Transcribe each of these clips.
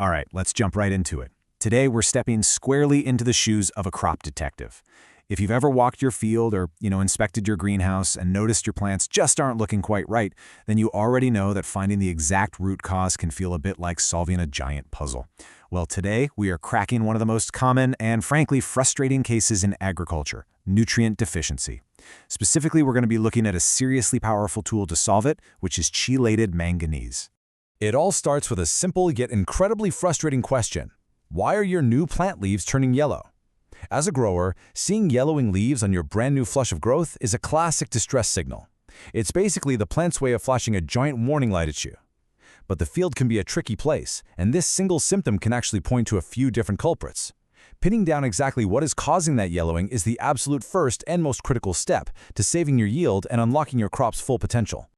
All right, let's jump right into it. Today, we're stepping squarely into the shoes of a crop detective. If you've ever walked your field or, inspected your greenhouse and noticed your plants just aren't looking quite right, then you already know that finding the exact root cause can feel a bit like solving a giant puzzle. Well, today, we are cracking one of the most common and, frankly, frustrating cases in agriculture: nutrient deficiency. Specifically, we're going to be looking at a seriously powerful tool to solve it, which is chelated manganese. It all starts with a simple yet incredibly frustrating question. Why are your new plant leaves turning yellow? As a grower, seeing yellowing leaves on your brand new flush of growth is a classic distress signal. It's basically the plant's way of flashing a giant warning light at you. But the field can be a tricky place, and this single symptom can actually point to a few different culprits. Pinning down exactly what is causing that yellowing is the absolute first and most critical step to saving your yield and unlocking your crop's full potential.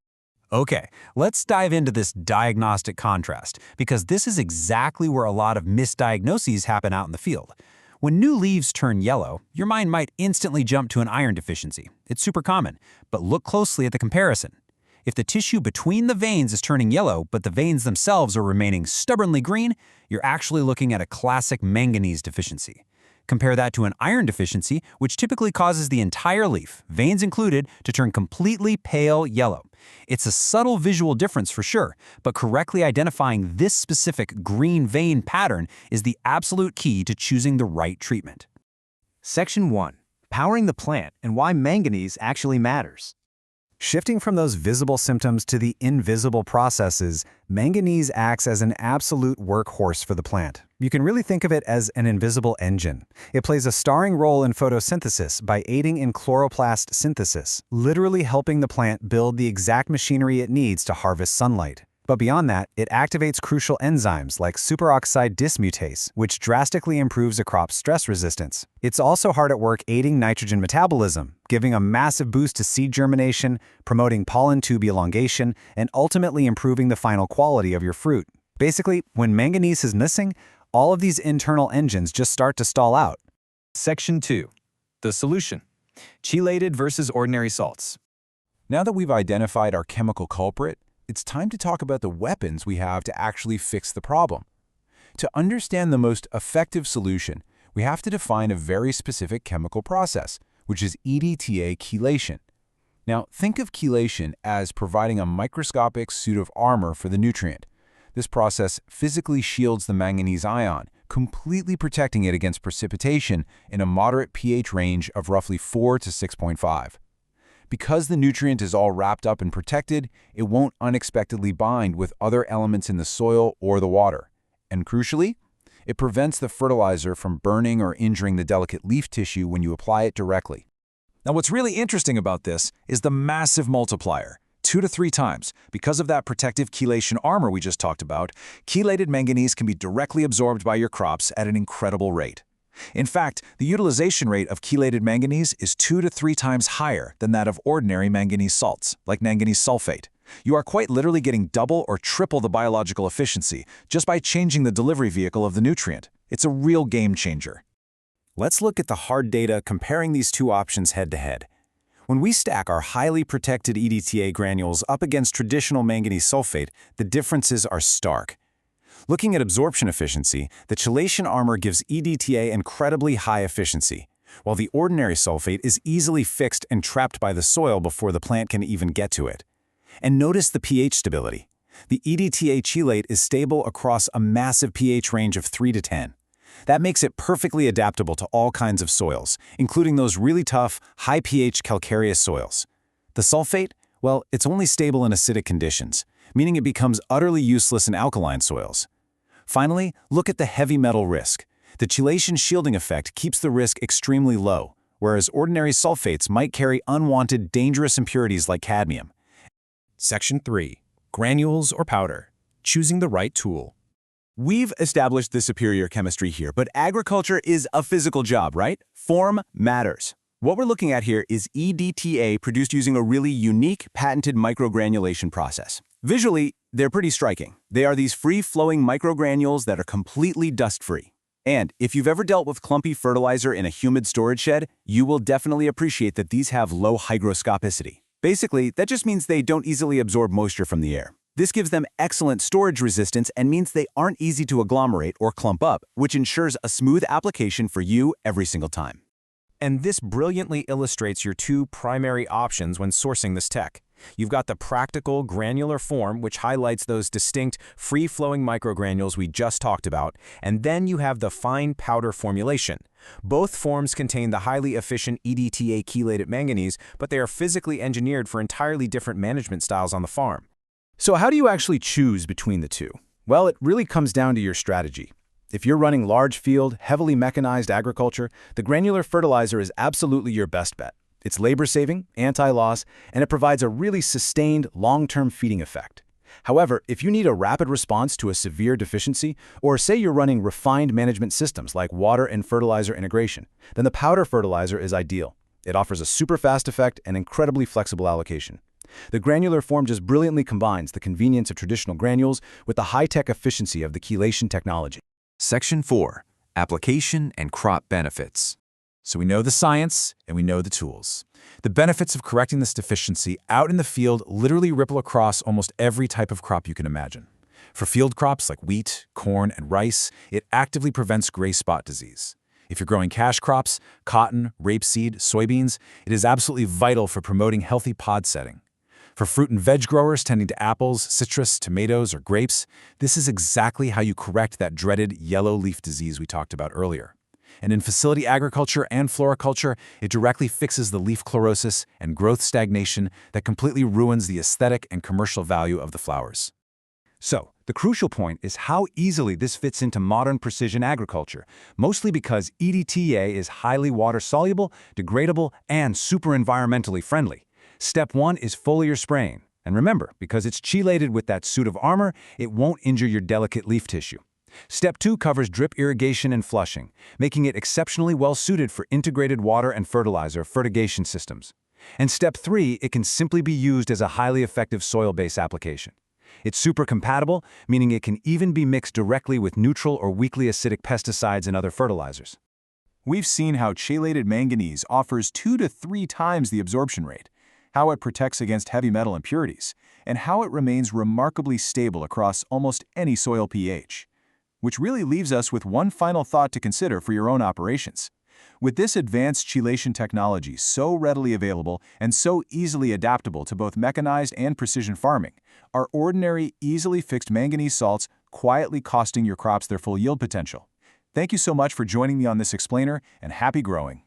Okay, let's dive into this diagnostic contrast, because this is exactly where a lot of misdiagnoses happen out in the field. When new leaves turn yellow, your mind might instantly jump to an iron deficiency. It's super common, but look closely at the comparison. If the tissue between the veins is turning yellow, but the veins themselves are remaining stubbornly green, you're actually looking at a classic manganese deficiency. Compare that to an iron deficiency, which typically causes the entire leaf, veins included, to turn completely pale yellow. It's a subtle visual difference for sure, but correctly identifying this specific green vein pattern is the absolute key to choosing the right treatment. Section 1. Powering the plant and why manganese actually matters. Shifting from those visible symptoms to the invisible processes, manganese acts as an absolute workhorse for the plant. You can really think of it as an invisible engine. It plays a starring role in photosynthesis by aiding in chloroplast synthesis, literally helping the plant build the exact machinery it needs to harvest sunlight. But beyond that, it activates crucial enzymes like superoxide dismutase, which drastically improves a crop's stress resistance. It's also hard at work aiding nitrogen metabolism, giving a massive boost to seed germination, promoting pollen tube elongation, and ultimately improving the final quality of your fruit. Basically, when manganese is missing, all of these internal engines just start to stall out. Section 2. The solution. Chelated versus ordinary salts. Now that we've identified our chemical culprit, it's time to talk about the weapons we have to actually fix the problem. To understand the most effective solution, we have to define a very specific chemical process, which is EDTA chelation. Now, think of chelation as providing a microscopic suit of armor for the nutrient. This process physically shields the manganese ion, completely protecting it against precipitation in a moderate pH range of roughly 4 to 6.5. Because the nutrient is all wrapped up and protected, it won't unexpectedly bind with other elements in the soil or the water. And crucially, it prevents the fertilizer from burning or injuring the delicate leaf tissue when you apply it directly. Now, what's really interesting about this is the massive multiplier. 2 to 3 times. Because of that protective chelation armor we just talked about, chelated manganese can be directly absorbed by your crops at an incredible rate. In fact, the utilization rate of chelated manganese is 2 to 3 times higher than that of ordinary manganese salts, like manganese sulfate. You are quite literally getting double or triple the biological efficiency just by changing the delivery vehicle of the nutrient. It's a real game changer. Let's look at the hard data comparing these two options head-to-head. When we stack our highly protected EDTA granules up against traditional manganese sulfate, the differences are stark. Looking at absorption efficiency, the chelation armor gives EDTA incredibly high efficiency, while the ordinary sulfate is easily fixed and trapped by the soil before the plant can even get to it. And notice the pH stability. The EDTA chelate is stable across a massive pH range of 3 to 10. That makes it perfectly adaptable to all kinds of soils, including those really tough, high pH calcareous soils. The sulfate? Well, it's only stable in acidic conditions, meaning it becomes utterly useless in alkaline soils. Finally, look at the heavy metal risk. The chelation shielding effect keeps the risk extremely low, whereas ordinary sulfates might carry unwanted, dangerous impurities like cadmium. Section 3. Granules or powder. Choosing the right tool. We've established the superior chemistry here, but agriculture is a physical job, right? Form matters. What we're looking at here is EDTA produced using a really unique, patented microgranulation process. Visually, they're pretty striking. They are these free-flowing microgranules that are completely dust-free. And if you've ever dealt with clumpy fertilizer in a humid storage shed, you will definitely appreciate that these have low hygroscopicity. Basically, that just means they don't easily absorb moisture from the air. This gives them excellent storage resistance and means they aren't easy to agglomerate or clump up, which ensures a smooth application for you every single time. And this brilliantly illustrates your two primary options when sourcing this tech. You've got the practical granular form, which highlights those distinct free-flowing microgranules we just talked about, and then you have the fine powder formulation. Both forms contain the highly efficient EDTA chelated manganese, but they are physically engineered for entirely different management styles on the farm. So how do you actually choose between the two? Well, it really comes down to your strategy. If you're running large field, heavily mechanized agriculture, the granular fertilizer is absolutely your best bet. It's labor-saving, anti-loss, and it provides a really sustained, long-term feeding effect. However, if you need a rapid response to a severe deficiency, or say you're running refined management systems like water and fertilizer integration, then the powder fertilizer is ideal. It offers a super fast effect and incredibly flexible allocation. The granular form just brilliantly combines the convenience of traditional granules with the high-tech efficiency of the chelation technology. Section 4. Application and crop benefits. So we know the science and we know the tools. The benefits of correcting this deficiency out in the field literally ripple across almost every type of crop you can imagine. For field crops like wheat, corn, and rice, it actively prevents gray spot disease. If you're growing cash crops, cotton, rapeseed, soybeans, it is absolutely vital for promoting healthy pod setting. For fruit and veg growers tending to apples, citrus, tomatoes, or grapes, this is exactly how you correct that dreaded yellow leaf disease we talked about earlier. And in facility agriculture and floriculture, it directly fixes the leaf chlorosis and growth stagnation that completely ruins the aesthetic and commercial value of the flowers. So, the crucial point is how easily this fits into modern precision agriculture, mostly because EDTA is highly water-soluble, degradable, and super environmentally friendly. Step 1 is foliar spraying. And remember, because it's chelated with that suit of armor, it won't injure your delicate leaf tissue. Step 2 covers drip irrigation and flushing, making it exceptionally well-suited for integrated water and fertilizer fertigation systems. And Step 3, it can simply be used as a highly effective soil-based application. It's super compatible, meaning it can even be mixed directly with neutral or weakly acidic pesticides and other fertilizers. We've seen how chelated manganese offers 2 to 3 times the absorption rate, how it protects against heavy metal impurities, and how it remains remarkably stable across almost any soil pH. Which really leaves us with one final thought to consider for your own operations. With this advanced chelation technology so readily available and so easily adaptable to both mechanized and precision farming, are ordinary, easily fixed manganese salts quietly costing your crops their full yield potential? Thank you so much for joining me on this explainer, and happy growing.